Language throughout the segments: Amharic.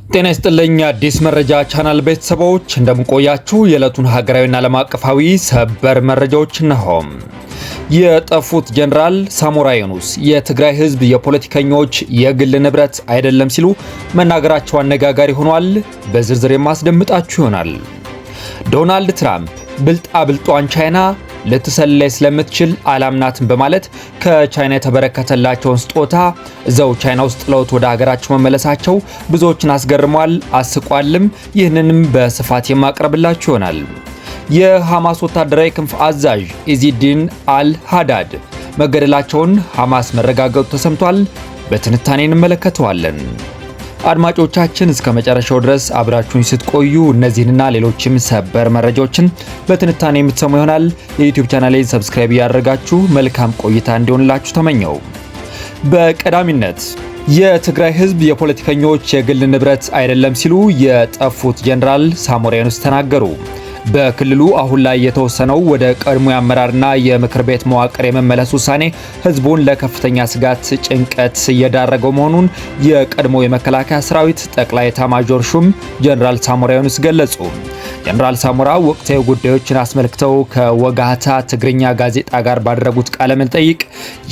ጤና ይስጥልኝ አዲስ መረጃ ቻናል ቤተሰቦች እንደምቆያችሁ የዕለቱን ሀገራዊና ዓለም አቀፋዊ ሰበር መረጃዎች ነው። የጠፉት ጀነራል ሳሞራ የኑስ የትግራይ ህዝብ የፖለቲከኞች የግል ንብረት አይደለም ሲሉ መናገራቸው አነጋጋሪ ሆኗል። በዝርዝር የማስደምጣችሁ ይሆናል። ዶናልድ ትራምፕ ብልጣብልጧን ቻይና ልትሰለይ ስለምትችል አላምናትም በማለት ከቻይና የተበረከተላቸውን ስጦታ እዛው ቻይና ውስጥ ጥለውት ወደ ሀገራቸው መመለሳቸው ብዙዎችን አስገርሟል፣ አስቋልም። ይህንንም በስፋት የማቀርብላችሁ ይሆናል። የሐማስ ወታደራዊ ክንፍ አዛዥ ኢዚዲን አል-ሃዳድ መገደላቸውን ሐማስ መረጋገጡ ተሰምቷል። በትንታኔ እንመለከተዋለን። አድማጮቻችን እስከ መጨረሻው ድረስ አብራችሁን ስትቆዩ እነዚህንና ሌሎችም ሰበር መረጃዎችን በትንታኔ የምትሰሙ ይሆናል። የዩቲዩብ ቻናሌን ሰብስክራይብ ያደረጋችሁ መልካም ቆይታ እንዲሆንላችሁ ተመኘው። በቀዳሚነት የትግራይ ህዝብ የፖለቲከኞች የግል ንብረት አይደለም ሲሉ የጠፉት ጀነራል ሳሞራ የኑስ ተናገሩ። በክልሉ አሁን ላይ የተወሰነው ወደ ቀድሞ የአመራርና የምክር ቤት መዋቅር የመመለስ ውሳኔ ህዝቡን ለከፍተኛ ስጋት፣ ጭንቀት እየዳረገው መሆኑን የቀድሞ የመከላከያ ሰራዊት ጠቅላይ ኤታማዦር ሹም ጀነራል ሳሞራ የኑስ ገለጹ። ጀነራል ሳሞራ ወቅታዊ ጉዳዮችን አስመልክተው ከወጋታ ትግርኛ ጋዜጣ ጋር ባደረጉት ቃለ መጠይቅ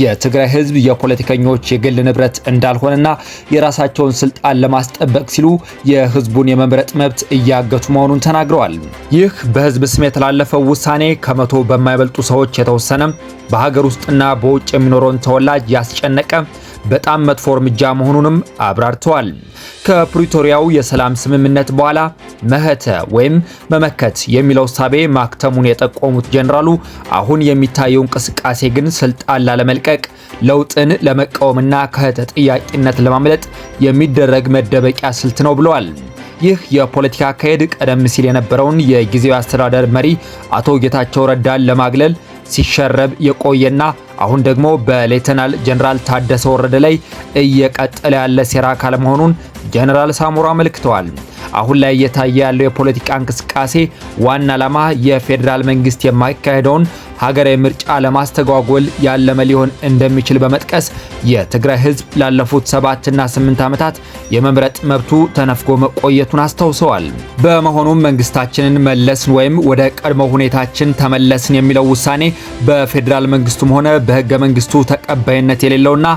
የትግራይ ህዝብ የፖለቲከኞች የግል ንብረት እንዳልሆነና የራሳቸውን ስልጣን ለማስጠበቅ ሲሉ የህዝቡን የመምረጥ መብት እያገቱ መሆኑን ተናግረዋል። ይህ በህዝብ ስም የተላለፈው ውሳኔ ከመቶ በማይበልጡ ሰዎች የተወሰነ በሀገር ውስጥና በውጭ የሚኖረውን ተወላጅ ያስጨነቀ በጣም መጥፎ እርምጃ መሆኑንም አብራርተዋል። ከፕሪቶሪያው የሰላም ስምምነት በኋላ መህተ ወይም መመከት የሚለው እሳቤ ማክተሙን የጠቆሙት ጀነራሉ አሁን የሚታየው እንቅስቃሴ ግን ስልጣን ላለመልቀቅ፣ ለውጥን ለመቃወምና ከተጠያቂነት ለማምለጥ የሚደረግ መደበቂያ ስልት ነው ብለዋል። ይህ የፖለቲካ አካሄድ ቀደም ሲል የነበረውን የጊዜያዊ አስተዳደር መሪ አቶ ጌታቸው ረዳን ለማግለል ሲሸረብ የቆየና አሁን ደግሞ በሌተናል ጀነራል ታደሰ ወረደ ላይ እየቀጠለ ያለ ሴራ አካል መሆኑን ጀነራል ሳሞራ አመልክተዋል። አሁን ላይ እየታየ ያለው የፖለቲካ እንቅስቃሴ ዋና ዓላማ የፌዴራል መንግስት የማይካሄደውን ሀገራዊ ምርጫ ለማስተጓጎል ያለመ ሊሆን እንደሚችል በመጥቀስ የትግራይ ህዝብ ላለፉት 7 እና 8 ዓመታት የመምረጥ መብቱ ተነፍጎ መቆየቱን አስታውሰዋል። በመሆኑም መንግስታችንን መለስን ወይም ወደ ቀድሞ ሁኔታችን ተመለስን የሚለው ውሳኔ በፌዴራል መንግስቱም ሆነ በህገ መንግስቱ ተቀባይነት የሌለውና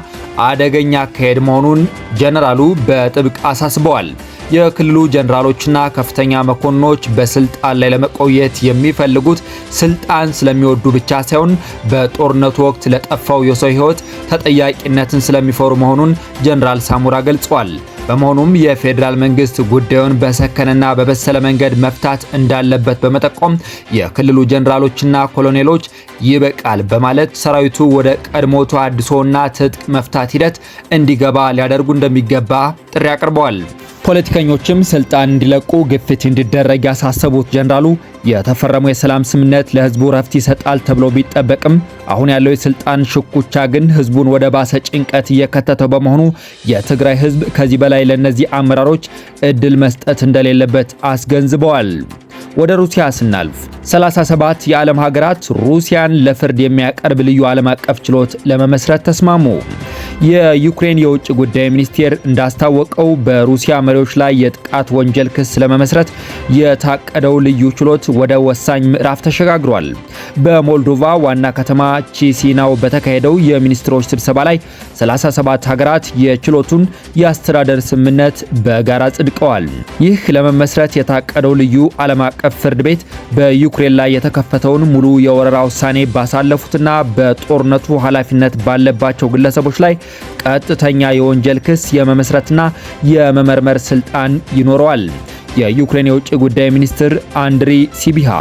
አደገኛ አካሄድ መሆኑን ጀነራሉ በጥብቅ አሳስበዋል። የክልሉ ጀነራሎችና ከፍተኛ መኮንኖች በስልጣን ላይ ለመቆየት የሚፈልጉት ስልጣን ስለሚወዱ ብቻ ሳይሆን በጦርነቱ ወቅት ለጠፋው የሰው ህይወት ተጠያቂነትን ስለሚፈሩ መሆኑን ጀነራል ሳሞራ ገልጸዋል። በመሆኑም የፌዴራል መንግስት ጉዳዩን በሰከነና በበሰለ መንገድ መፍታት እንዳለበት በመጠቆም የክልሉ ጀነራሎችና ኮሎኔሎች ይበቃል በማለት ሰራዊቱ ወደ ቀድሞ ተሃድሶና ትጥቅ መፍታት ሂደት እንዲገባ ሊያደርጉ እንደሚገባ ጥሪ አቅርበዋል። ፖለቲከኞችም ስልጣን እንዲለቁ ግፊት እንዲደረግ ያሳሰቡት ጀነራሉ የተፈረመው የሰላም ስምምነት ለህዝቡ ረፍት ይሰጣል ተብሎ ቢጠበቅም አሁን ያለው የስልጣን ሽኩቻ ግን ህዝቡን ወደ ባሰ ጭንቀት እየከተተው በመሆኑ የትግራይ ህዝብ ከዚህ በላይ ለነዚህ አመራሮች እድል መስጠት እንደሌለበት አስገንዝበዋል። ወደ ሩሲያ ስናልፍ 37 የዓለም ሀገራት ሩሲያን ለፍርድ የሚያቀርብ ልዩ ዓለም አቀፍ ችሎት ለመመስረት ተስማሙ። የዩክሬን የውጭ ጉዳይ ሚኒስቴር እንዳስታወቀው በሩሲያ መሪዎች ላይ የጥቃት ወንጀል ክስ ለመመስረት የታቀደው ልዩ ችሎት ወደ ወሳኝ ምዕራፍ ተሸጋግሯል። በሞልዶቫ ዋና ከተማ ቺሲናው በተካሄደው የሚኒስትሮች ስብሰባ ላይ 37 ሀገራት የችሎቱን የአስተዳደር ስምምነት በጋራ ጽድቀዋል። ይህ ለመመስረት የታቀደው ልዩ ዓለም አቀፍ ፍርድ ቤት በዩክሬን ላይ የተከፈተውን ሙሉ የወረራ ውሳኔ ባሳለፉትና በጦርነቱ ኃላፊነት ባለባቸው ግለሰቦች ላይ ቀጥተኛ የወንጀል ክስ የመመስረትና የመመርመር ስልጣን ይኖረዋል። የዩክሬን የውጭ ጉዳይ ሚኒስትር አንድሪ ሲቢሃ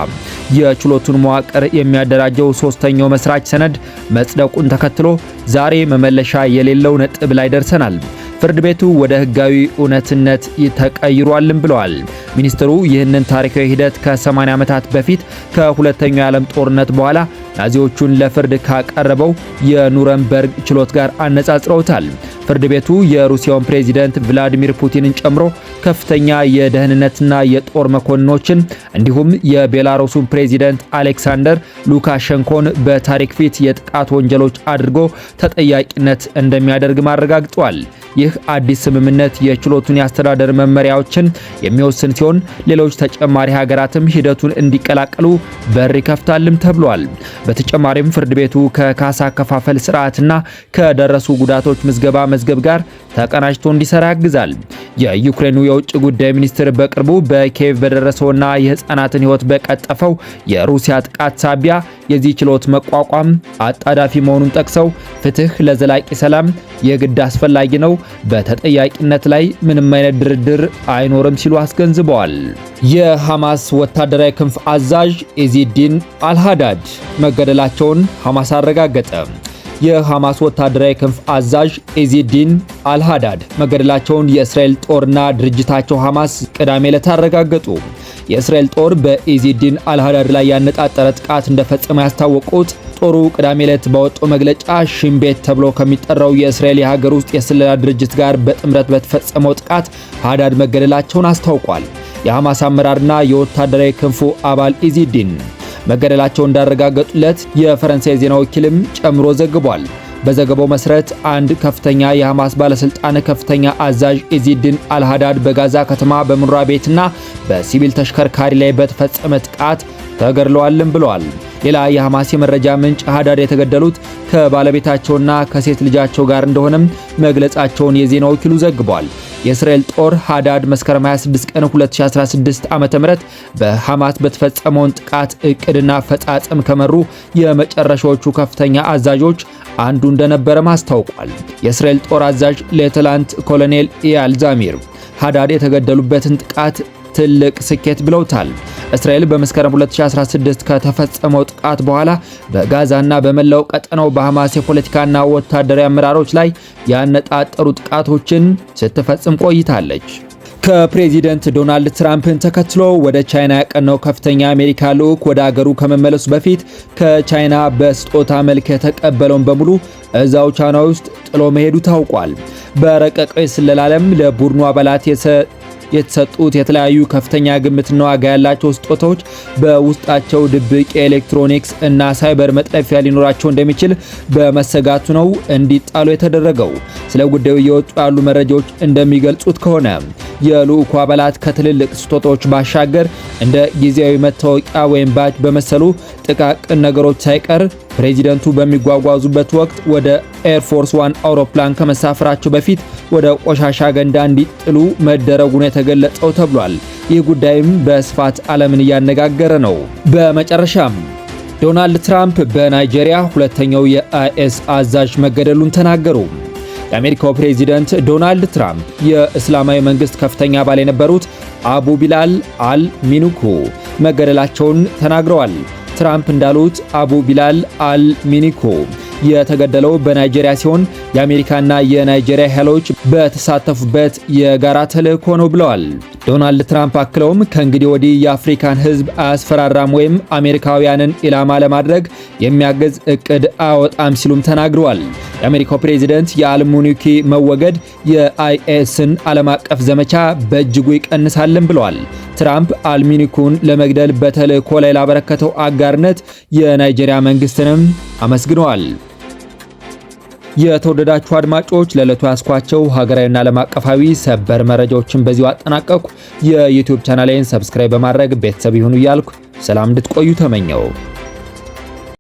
የችሎቱን መዋቅር የሚያደራጀው ሶስተኛው መስራች ሰነድ መጽደቁን ተከትሎ ዛሬ መመለሻ የሌለው ነጥብ ላይ ደርሰናል። ፍርድ ቤቱ ወደ ህጋዊ እውነትነት ተቀይሯልም ብለዋል። ሚኒስትሩ ይህንን ታሪካዊ ሂደት ከ80 ዓመታት በፊት ከሁለተኛው የዓለም ጦርነት በኋላ ናዚዎቹን ለፍርድ ካቀረበው የኑረምበርግ ችሎት ጋር አነጻጽረውታል። ፍርድ ቤቱ የሩሲያውን ፕሬዝዳንት ቭላዲሚር ፑቲንን ጨምሮ ከፍተኛ የደህንነትና የጦር መኮንኖችን እንዲሁም የቤላሩሱን ፕሬዚደንት አሌክሳንደር ሉካሸንኮን በታሪክ ፊት የጥቃት ወንጀሎች አድርጎ ተጠያቂነት እንደሚያደርግ አረጋግጧል። ይህ አዲስ ስምምነት የችሎቱን የአስተዳደር መመሪያዎችን የሚወስን ሲሆን ሌሎች ተጨማሪ ሀገራትም ሂደቱን እንዲቀላቀሉ በር ይከፍታልም ተብሏል። በተጨማሪም ፍርድ ቤቱ ከካሳ አከፋፈል ስርዓትና ከደረሱ ጉዳቶች ምዝገባ መዝገብ ጋር ተቀናጅቶ እንዲሰራ ያግዛል። የዩክሬኑ የውጭ ጉዳይ ሚኒስትር በቅርቡ በኪየቭ በደረሰውና የህፃናትን ህይወት በቀጠፈው የሩሲያ ጥቃት ሳቢያ የዚህ ችሎት መቋቋም አጣዳፊ መሆኑን ጠቅሰው ፍትህ ለዘላቂ ሰላም የግድ አስፈላጊ ነው፣ በተጠያቂነት ላይ ምንም አይነት ድርድር አይኖርም ሲሉ አስገንዝበዋል። የሐማስ ወታደራዊ ክንፍ አዛዥ ኢዚዲን አልሃዳድ መገደላቸውን ሐማስ አረጋገጠ። የሐማስ ወታደራዊ ክንፍ አዛዥ ኢዚዲን አልሃዳድ መገደላቸውን የእስራኤል ጦርና ድርጅታቸው ሐማስ ቅዳሜ ዕለት አረጋገጡ። የእስራኤል ጦር በኢዚዲን አልሃዳድ ላይ ያነጣጠረ ጥቃት እንደፈጸመ ያስታወቁት ጦሩ ቅዳሜ ዕለት ባወጣው መግለጫ ሽምቤት ተብሎ ከሚጠራው የእስራኤል የሀገር ውስጥ የስለላ ድርጅት ጋር በጥምረት በተፈጸመው ጥቃት ሃዳድ መገደላቸውን አስታውቋል። የሐማስ አመራርና የወታደራዊ ክንፉ አባል ኢዚዲን መገደላቸው እንዳረጋገጡለት የፈረንሳይ ዜና ወኪልም ጨምሮ ዘግቧል። በዘገባው መሰረት አንድ ከፍተኛ የሐማስ ባለስልጣን ከፍተኛ አዛዥ ኢዚዲን አልሃዳድ በጋዛ ከተማ በመኖሪያ ቤትና በሲቪል ተሽከርካሪ ላይ በተፈጸመ ጥቃት ተገድለዋልም ብለዋል። ሌላ የሐማስ የመረጃ ምንጭ ሃዳድ የተገደሉት ከባለቤታቸውና ከሴት ልጃቸው ጋር እንደሆነም መግለጻቸውን የዜና ወኪሉ ዘግቧል። የእስራኤል ጦር ሃዳድ መስከረም 26 ቀን 2016 ዓ.ም በሐማስ በተፈጸመውን ጥቃት እቅድና አፈጻጸም ከመሩ የመጨረሻዎቹ ከፍተኛ አዛዦች አንዱ እንደነበረም አስታውቋል። የእስራኤል ጦር አዛዥ ሌተናንት ኮሎኔል ኢያል ዛሚር ሃዳድ የተገደሉበትን ጥቃት ትልቅ ስኬት ብለውታል። እስራኤል በመስከረም 2016 ከተፈጸመው ጥቃት በኋላ በጋዛና በመላው ቀጠናው በሐማስ የፖለቲካና ወታደራዊ አመራሮች ላይ ያነጣጠሩ ጥቃቶችን ስትፈጽም ቆይታለች። ከፕሬዚደንት ዶናልድ ትራምፕን ተከትሎ ወደ ቻይና ያቀናው ከፍተኛ አሜሪካ ልዑክ ወደ አገሩ ከመመለሱ በፊት ከቻይና በስጦታ መልክ የተቀበለውን በሙሉ እዛው ቻይና ውስጥ ጥሎ መሄዱ ታውቋል። በረቀቀው የስለላ ዓለም ለቡድኑ አባላት የተሰጡት የተለያዩ ከፍተኛ ግምትና ዋጋ ያላቸው ስጦታዎች በውስጣቸው ድብቅ የኤሌክትሮኒክስ እና ሳይበር መጥለፊያ ሊኖራቸው እንደሚችል በመሰጋቱ ነው እንዲጣሉ የተደረገው። ስለ ጉዳዩ እየወጡ ያሉ መረጃዎች እንደሚገልጹት ከሆነ የልዑኩ አባላት ከትልልቅ ስጦታዎች ባሻገር እንደ ጊዜያዊ መታወቂያ ወይም ባጅ በመሰሉ ጥቃቅን ነገሮች ሳይቀር ፕሬዚደንቱ በሚጓጓዙበት ወቅት ወደ ኤርፎርስ ዋን አውሮፕላን ከመሳፈራቸው በፊት ወደ ቆሻሻ ገንዳ እንዲጥሉ መደረጉን የተገለጸው ተብሏል። ይህ ጉዳይም በስፋት ዓለምን እያነጋገረ ነው። በመጨረሻም ዶናልድ ትራምፕ በናይጄሪያ ሁለተኛው የአይኤስ አዛዥ መገደሉን ተናገሩ። የአሜሪካው ፕሬዚደንት ዶናልድ ትራምፕ የእስላማዊ መንግስት ከፍተኛ አባል የነበሩት አቡ ቢላል አል ሚኑኩ መገደላቸውን ተናግረዋል። ትራምፕ እንዳሉት አቡ ቢላል አል ሚኒኮ የተገደለው በናይጄሪያ ሲሆን የአሜሪካና የናይጄሪያ ኃይሎች በተሳተፉበት የጋራ ተልዕኮ ነው ብለዋል። ዶናልድ ትራምፕ አክለውም ከእንግዲህ ወዲህ የአፍሪካን ሕዝብ አያስፈራራም ወይም አሜሪካውያንን ኢላማ ለማድረግ የሚያግዝ እቅድ አያወጣም ሲሉም ተናግረዋል። የአሜሪካው ፕሬዚደንት የአልሙኒኪ መወገድ የአይኤስን ዓለም አቀፍ ዘመቻ በእጅጉ ይቀንሳልን ብለዋል። ትራምፕ አልሙኒኩን ለመግደል በተልዕኮ ላይ ላበረከተው አጋርነት የናይጄሪያ መንግስትንም አመስግነዋል። የተወደዳችሁ አድማጮች ለዕለቱ ያስኳቸው ሀገራዊና ዓለም አቀፋዊ ሰበር መረጃዎችን በዚሁ አጠናቀቅኩ። የዩቲዩብ ቻናሌን ሰብስክራይብ በማድረግ ቤተሰብ ይሁኑ እያልኩ ሰላም እንድትቆዩ ተመኘው።